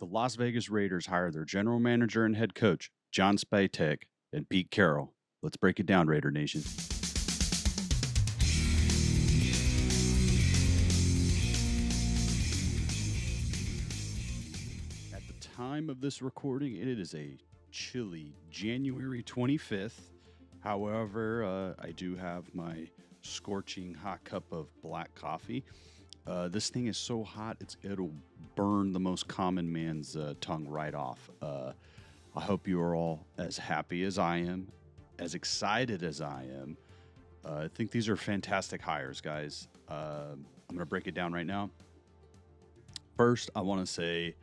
The Las Vegas Raiders hire their general manager and head coach, John Spytek, and Pete Carroll. Let's break it down, Raider Nation. At the time of this recording, it is a chilly January 25th. However, I do have my scorching hot cup of black coffee. This thing is so hot, it'll burn the most common man's tongue right off. I hope you are all as happy as I am, as excited as I am. I think these are fantastic hires, guys. I'm going to break it down right now. First, I want to say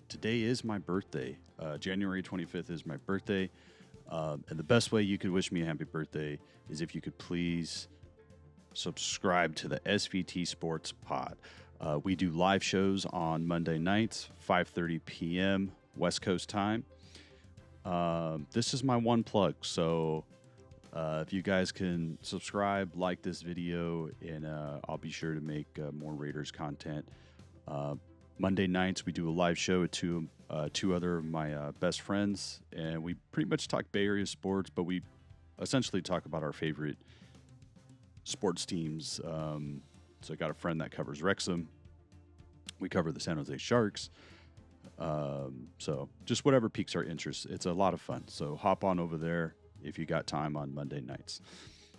today is my birthday. January 25th is my birthday. And the best way you could wish me a happy birthday is if you could please subscribe to the SVT Sports Pod. We do live shows on Monday nights, 5:30 p.m. West Coast time. This is my one plug, so if you guys can subscribe, like this video, and I'll be sure to make more Raiders content. Monday nights we do a live show with two other of my best friends, and we pretty much talk Bay Area sports, but we essentially talk about our favorite sports teams. So I got a friend that covers Wrexham. We cover the San Jose Sharks. So just whatever piques our interest. It's a lot of fun. So hop on over there if you got time on Monday nights.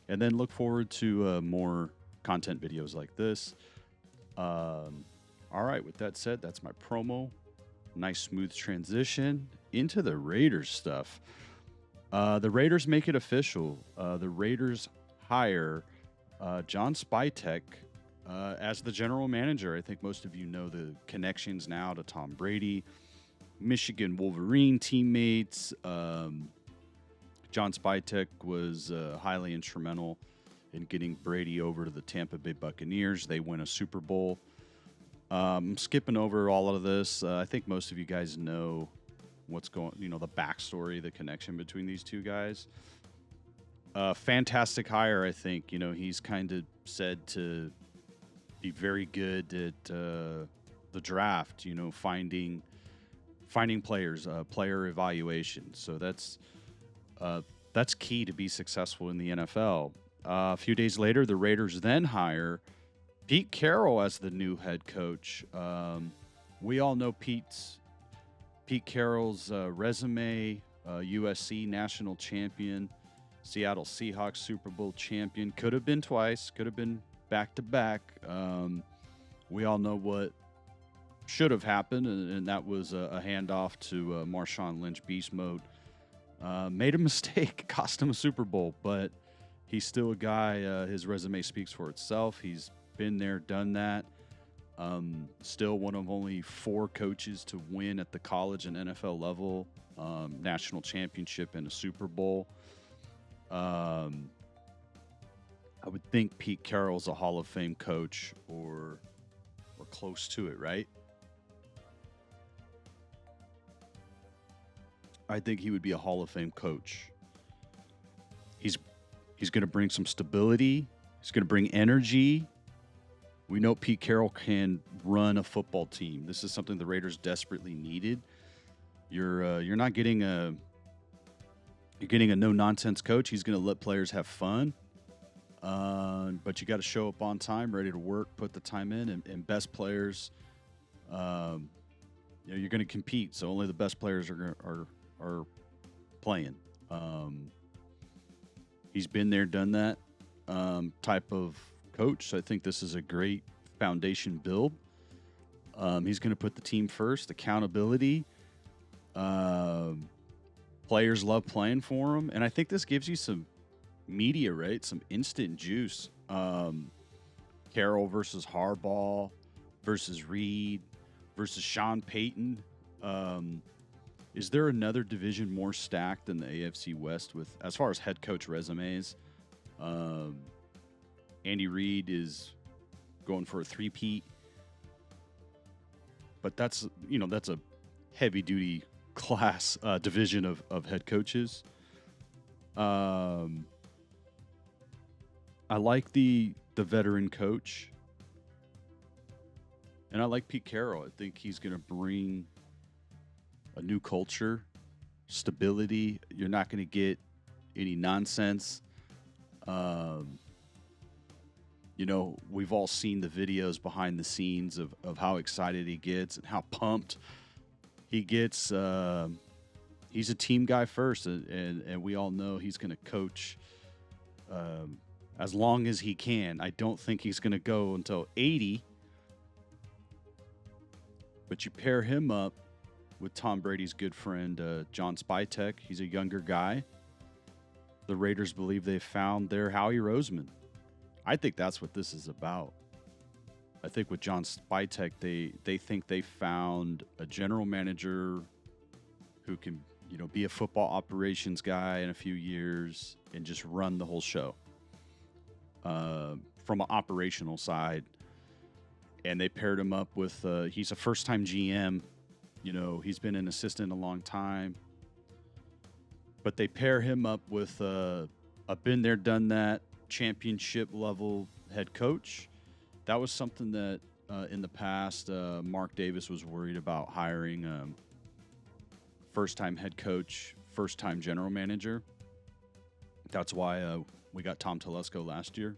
And then look forward to more content videos like this. All right, with that said, that's my promo. Nice smooth transition into the Raiders stuff. The Raiders make it official. The Raiders hire John Spytek as the general manager. I think most of you know the connections now to Tom Brady, Michigan Wolverine teammates. John Spytek was highly instrumental in getting Brady over to the Tampa Bay Buccaneers. They win a Super Bowl. I'm skipping over all of this. I think most of you guys know what's going, the backstory, the connection between these two guys. Fantastic hire, I think. He's kind of said to be very good at the draft, finding players, player evaluation. So that's key to be successful in the NFL. A few days later, the Raiders then hire Pete Carroll as the new head coach. We all know Pete Carroll's resume, USC national champion, Seattle Seahawks Super Bowl champion. Could have been twice, could have been back-to-back. We all know what should have happened, and that was a handoff to Marshawn Lynch beast mode. Made a mistake, cost him a Super Bowl, but he's still a guy. His resume speaks for itself. He's been there, done that. Still one of only 4 coaches to win at the college and NFL level, national championship and a Super Bowl. I would think Pete Carroll's a Hall of Fame coach or close to it, right? I think he would be a Hall of Fame coach. He's going to bring some stability. He's going to bring energy. We know Pete Carroll can run a football team. This is something the Raiders desperately needed. You're not getting a no-nonsense coach. He's going to let players have fun. But you got to show up on time, ready to work, put the time in, and best players, you're going to compete. So only the best players are playing. He's been there, done that type of coach. So I think this is a great foundation build. He's going to put the team first, accountability. Players love playing for him, and I think this gives you some media, right? Some instant juice. Carroll versus Harbaugh versus Reed versus Sean Payton. Is there another division more stacked than the AFC West with as far as head coach resumes? Andy Reid is going for a 3-peat, but that's a heavy duty class division of head coaches. I like the veteran coach, and I like Pete Carroll. I think he's going to bring a new culture, stability. You're not going to get any nonsense. Um, we've all seen the videos behind the scenes of how excited he gets and how pumped he gets. He's a team guy first, and we all know he's going to coach as long as he can. I don't think he's going to go until 80. But you pair him up with Tom Brady's good friend, John Spytek. He's a younger guy. The Raiders believe they found their Howie Roseman. I think that's what this is about. I think with John Spytek, they think they found a general manager who can, be a football operations guy in a few years and just run the whole show from an operational side. And they paired him up with, he's a first-time GM. He's been an assistant a long time. But they pair him up with a been there, done that, championship-level head coach. That was something that in the past, Mark Davis was worried about hiring first-time head coach, first-time general manager. That's why we got Tom Telesco last year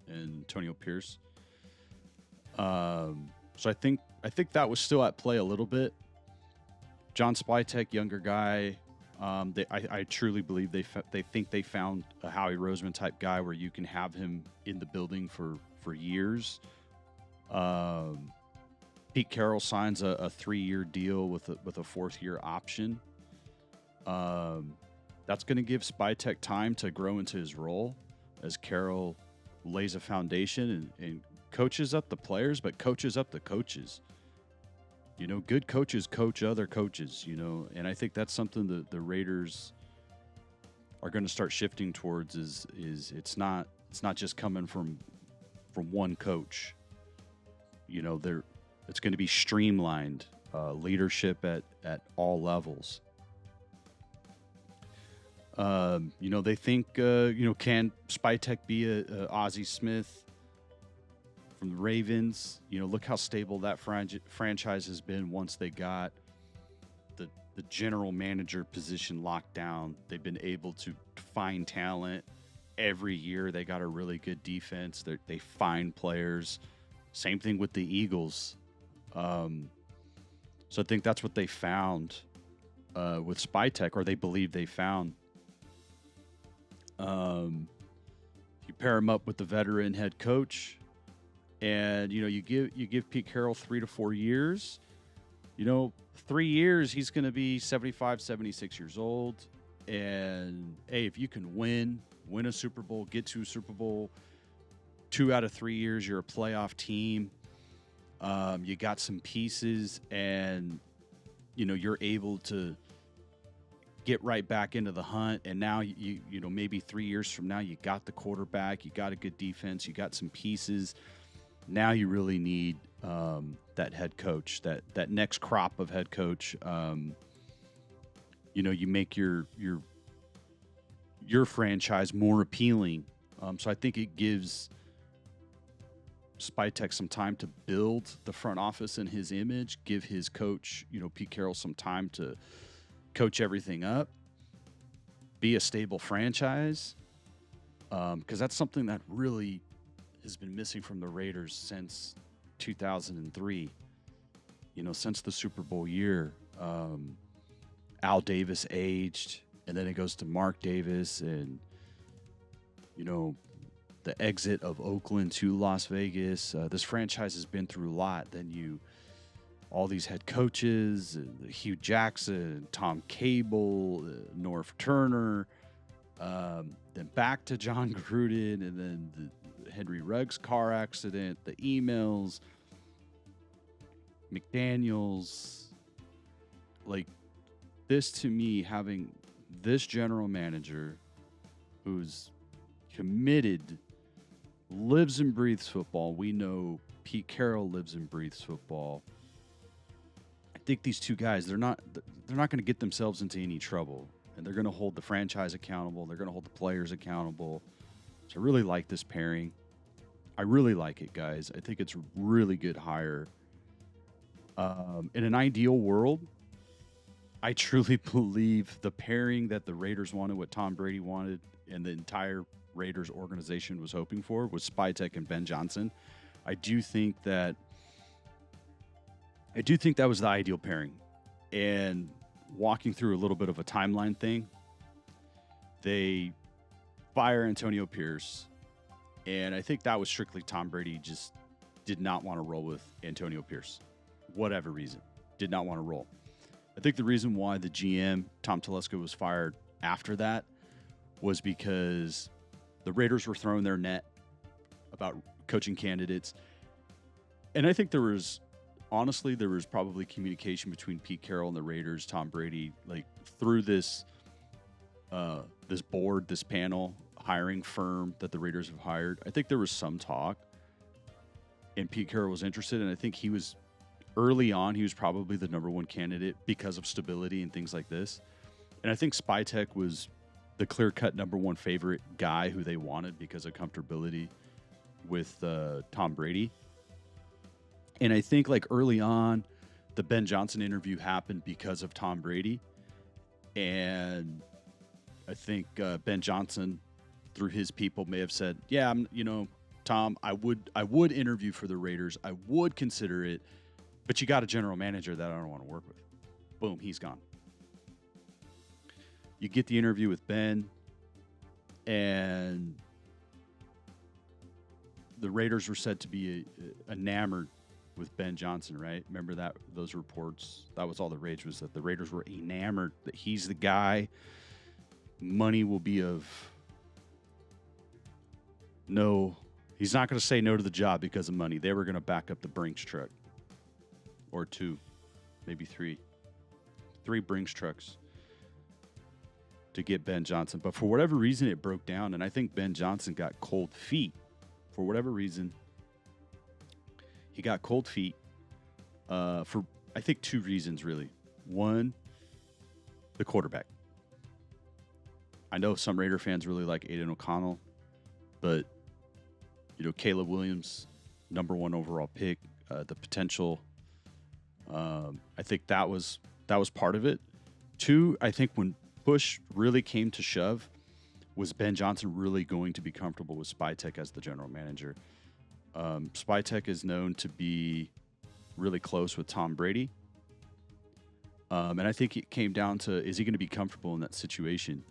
and Antonio Pierce. So I think that was still at play a little bit. John Spytek, younger guy. I truly believe they think they found a Howie Roseman type guy where you can have him in the building for years. Pete Carroll signs a 3-year deal with a 4th-year option. That's going to give Spytek time to grow into his role as Carroll lays a foundation and coaches up the players, but coaches up the coaches. Good coaches coach other coaches, and I think that's something that the Raiders are going to start shifting towards is it's not just coming from one coach. It's going to be streamlined leadership at all levels. They think, can Spytek be a Ozzie Smith from the Ravens? Look how stable that franchise has been once they got the general manager position locked down. They've been able to find talent every year. They got a really good defense. They find players. Same thing with the Eagles. So I think that's what they found with Spytek, or they believe they found. You pair him up with the veteran head coach. And, you give Pete Carroll 3 to 4 years. 3 years, he's going to be 75, 76 years old. And, hey, if you can win a Super Bowl, get to a Super Bowl, 2 out of 3 years, you're a playoff team. You got some pieces, and, you're able to get right back into the hunt. And now, maybe 3 years from now, you got the quarterback, you got a good defense, you got some pieces. Now you really need that head coach, that next crop of head coach. You make your franchise more appealing. So I think it gives Spytek some time to build the front office in his image, give his coach, Pete Carroll, some time to coach everything up, be a stable franchise, because that's something that really has been missing from the Raiders since 2003. Since the Super Bowl year. Al Davis aged, and then it goes to Mark Davis, and the exit of Oakland to Las Vegas. This franchise has been through a lot. Then all these head coaches, Hugh Jackson, Tom Cable, Norv Turner, then back to John Gruden, and then the Henry Ruggs car accident, the emails, McDaniels. Like, this to me, having this general manager who's committed, lives and breathes football. We know Pete Carroll lives and breathes football. I think these two guys, they're not going to get themselves into any trouble, and they're going to hold the franchise accountable. They're going to hold the players accountable. So I really like this pairing. I really like it, guys. I think it's a really good hire. In an ideal world, I truly believe the pairing that the Raiders wanted, what Tom Brady wanted, and the entire Raiders organization was hoping for was Spytek and Ben Johnson. I do think that was the ideal pairing. And walking through a little bit of a timeline thing, they fire Antonio Pierce, and I think that was strictly Tom Brady just did not want to roll with Antonio Pierce. Whatever reason, did not want to roll. I think the reason why the GM, Tom Telesco, was fired after that was because the Raiders were throwing their net about coaching candidates. And I think there was probably communication between Pete Carroll and the Raiders, Tom Brady, like through this board, this panel, hiring firm that the Raiders have hired. I think there was some talk, and Pete Carroll was interested, and I think early on, he was probably the number one candidate because of stability and things like this. And I think Spytek was the clear-cut number one favorite guy who they wanted because of comfortability with Tom Brady. And I think like early on, the Ben Johnson interview happened because of Tom Brady. And I think Ben Johnson, through his people, may have said, yeah, Tom, I would interview for the Raiders. I would consider it. But you got a general manager that I don't want to work with. Boom, he's gone. You get the interview with Ben, and the Raiders were said to be enamored with Ben Johnson, right? Remember those reports? That was all the rage, was that the Raiders were enamored that he's the guy. Money will be of no. He's not going to say no to the job because of money. They were going to back up the Brinks truck. Or two, maybe three Brinks trucks to get Ben Johnson. But for whatever reason, it broke down, and I think Ben Johnson got cold feet. For whatever reason, he got cold feet for, I think, two reasons, really. One, the quarterback. I know some Raider fans really like Aiden O'Connell, but, Caleb Williams, number one overall pick, the potential... I think that was part of it. Two, I think when push really came to shove, was Ben Johnson really going to be comfortable with Spytek as the general manager? Spytek is known to be really close with Tom Brady. And I think it came down to, is he going to be comfortable in that situation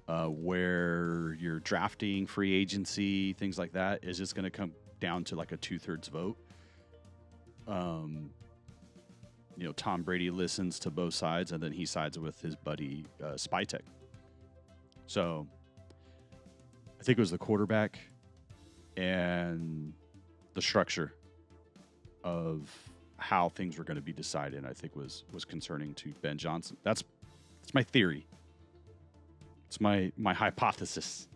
where you're drafting, free agency, things like that? Is this going to come down to like a 2/3 vote? Tom Brady listens to both sides, and then he sides with his buddy Spytek. So I think it was the quarterback and the structure of how things were going to be decided, I think was concerning to Ben Johnson. That's my theory. It's my hypothesis.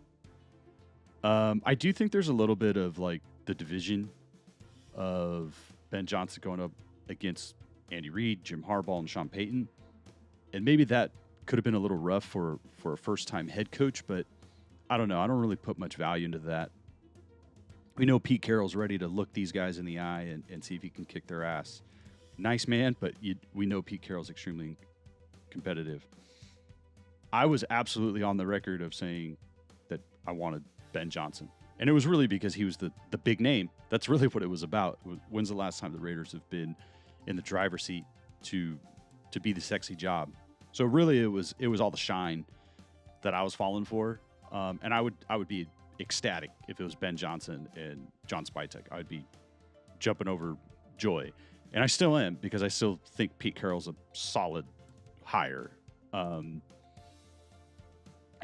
I do think there's a little bit of like the division of Ben Johnson going up against Andy Reid, Jim Harbaugh, and Sean Payton. And maybe that could have been a little rough for a first-time head coach, but I don't know. I don't really put much value into that. We know Pete Carroll's ready to look these guys in the eye and see if he can kick their ass. Nice man, but we know Pete Carroll's extremely competitive. I was absolutely on the record of saying that I wanted Ben Johnson. And it was really because he was the big name. That's really what it was about. When's the last time the Raiders have been in the driver's seat to be the sexy job? So really it was all the shine that I was falling for. And I would be ecstatic if it was Ben Johnson and John Spytek. I would be jumping over joy. And I still am, because I still think Pete Carroll's a solid hire. I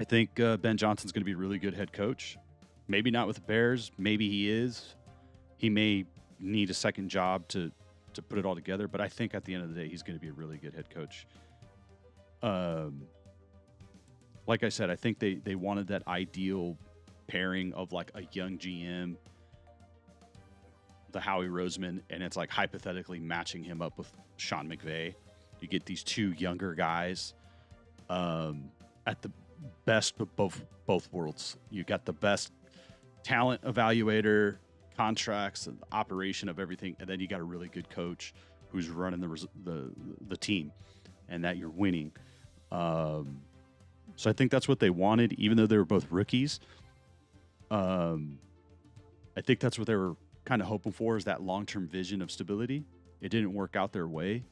think Ben Johnson's going to be a really good head coach. Maybe not with the Bears. Maybe he is. He may need a second job to put it all together. But I think at the end of the day, he's going to be a really good head coach. Like I said, I think they wanted that ideal pairing of like a young GM, the Howie Roseman, and it's like hypothetically matching him up with Sean McVay. You get these two younger guys at the best of both worlds. You got the best talent evaluator, contracts, and operation of everything, and then you got a really good coach who's running the team. and that you're winning. So I think that's what they wanted, even though they were both rookies. I think that's what they were kind of hoping for, is that long-term vision of stability. It didn't work out their way,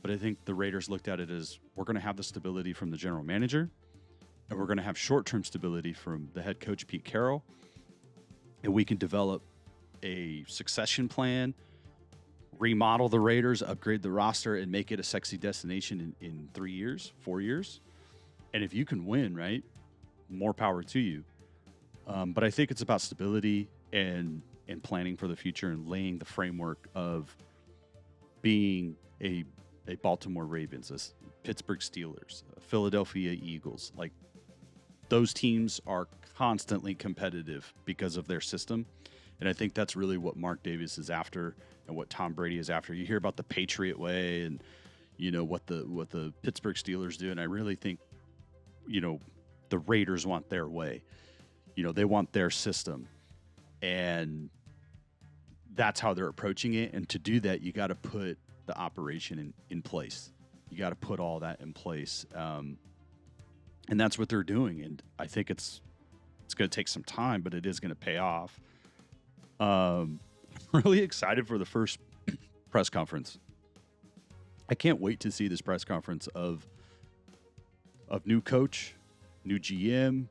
but I think the Raiders looked at it as, we're going to have the stability from the general manager, and we're going to have short-term stability from the head coach, Pete Carroll, and we can develop a succession plan, remodel the Raiders, upgrade the roster, and make it a sexy destination in 3 years, 4 years. And if you can win, right, more power to you. But I think it's about stability and planning for the future and laying the framework of being a Baltimore Ravens, a Pittsburgh Steelers, a Philadelphia Eagles. Like, those teams are constantly competitive because of their system. And I think that's really what Mark Davis is after and what Tom Brady is after. You hear about the Patriot way and, you know, what the Pittsburgh Steelers do. And I really think, you know, the Raiders want their way. You know, they want their system. And that's how they're approaching it. And to do that, you got to put the operation in place. You got to put all that in place. And that's what they're doing. And I think it's going to take some time, but it is going to pay off. I'm really excited for the first press conference. I can't wait to see this press conference of new coach, new GM,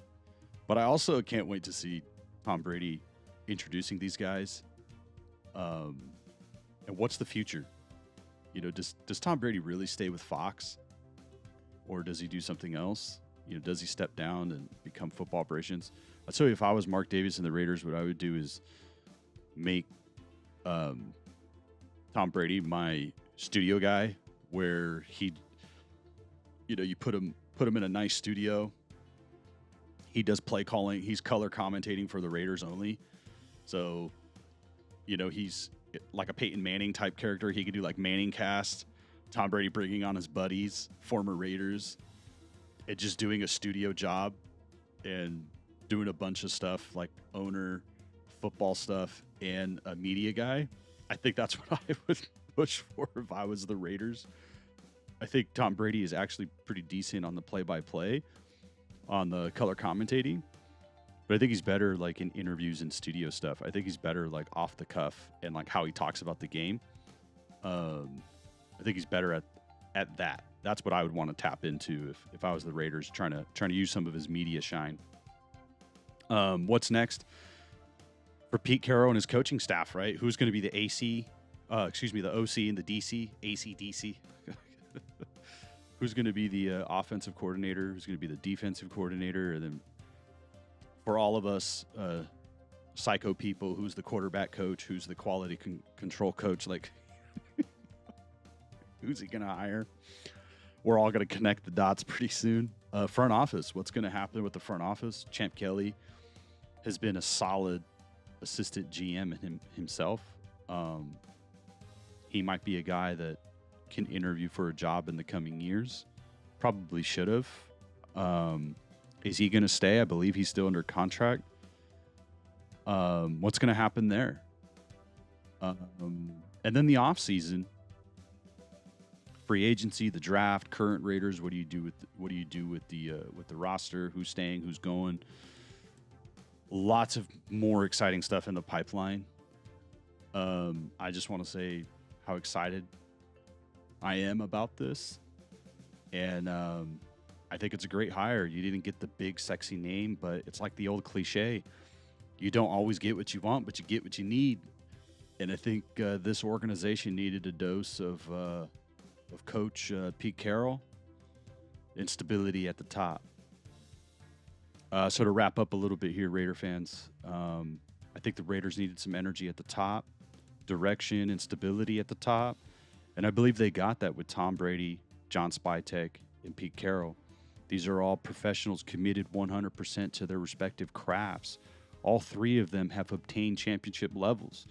but I also can't wait to see Tom Brady introducing these guys. And what's the future? You know, does Tom Brady really stay with Fox, or does he do something else? You know, does he step down and become football operations? I'll tell you, if I was Mark Davis and the Raiders, what I would do is make Tom Brady my studio guy, where he, you know, you put him in a nice studio. He does play calling. He's color commentating for the Raiders only. So, you know, he's like a Peyton Manning type character. He could do like Manning cast, Tom Brady bringing on his buddies, former Raiders, and just doing a studio job and doing a bunch of stuff like owner, football stuff, and a media guy. I think that's what I would push for if I was the Raiders. I think Tom Brady is actually pretty decent on the play-by-play, on the color commentating, but I think he's better like in interviews and studio stuff. I think he's better like off the cuff and like how he talks about the game. I think he's better at that. That's what I would want to tap into if I was the Raiders, trying to use some of his media shine. What's next for Pete Carroll and his coaching staff, right? Who's going to be the the OC and the DC, AC/DC? Who's going to be the offensive coordinator? Who's going to be the defensive coordinator? And then for all of us psycho people, who's the quarterback coach? Who's the quality control coach? Like, who's he going to hire? We're all going to connect the dots pretty soon. Front office, what's going to happen with the front office? Champ Kelly has been a solid assistant GM himself. He might be a guy that can interview for a job in the coming years. Probably should have. Is he going to stay? I believe he's still under contract. What's going to happen there? And then the offseason, free agency, the draft, current Raiders. What do you do with the roster? Who's staying? Who's going? Lots of more exciting stuff in the pipeline. I just want to say how excited I am about this, and I think it's a great hire. You didn't get the big, sexy name, but it's like the old cliche: you don't always get what you want, but you get what you need. And I think this organization needed a dose of Coach Pete Carroll and stability at the top. So to wrap up a little bit here, Raider fans, I think the Raiders needed some energy at the top, direction and stability at the top. And I believe they got that with Tom Brady, John Spytek, and Pete Carroll. These are all professionals committed 100% to their respective crafts. All three of them have obtained championship levels.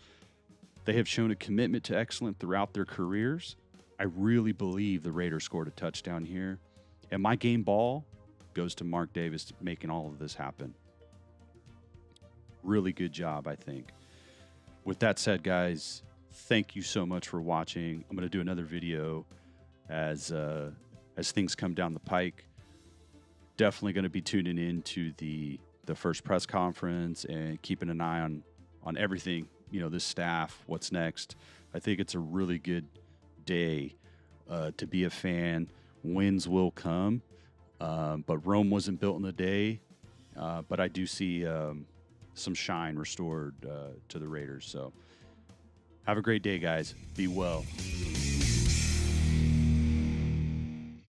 They have shown a commitment to excellence throughout their careers. I really believe the Raiders scored a touchdown here. And my game ball goes to Mark Davis making all of this happen. Really good job, I think. With that said, guys, thank you so much for watching. I'm going to do another video as things come down the pike. Definitely going to be tuning in to the first press conference and keeping an eye on everything. This staff, what's next. I think it's a really good day to be a fan. Wins will come, but Rome wasn't built in a day. But I do see some shine restored to the Raiders. So have a great day, guys. Be well.